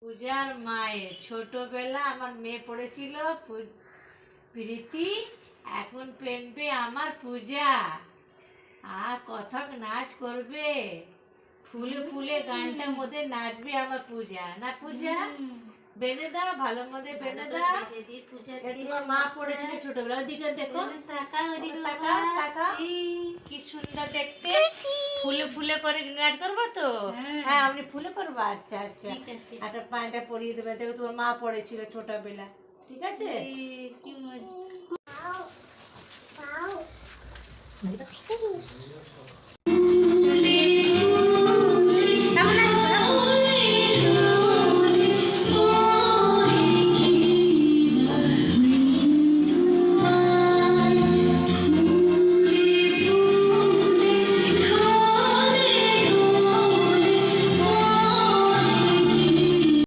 পূজার মায়ের ছোটবেলা আমার মেয়ে পড়েছিল প্রীতি, এখন পেনবে আমার পূজা। আর কথক নাচ করবে, ফুলে ফুলে গানটার মধ্যে নাচবে আমার পূজা। না পূজা, বেঁধে দাও, ভালো মধ্যে বেঁধে দাও। তোমার মা পড়েছিল ছোটবেলা। ওদিকে দেখো, কি সুন্দর দেখতে। ফুলে ফুলে করে নাচ করবো তো? হ্যাঁ, আপনি ফুলে করবো। আচ্ছা আচ্ছা, একটা পানটা পরিয়ে দেবে। দেখো তোমার মা পড়েছিল ছোটবেলা, ঠিক আছে? কি মজা।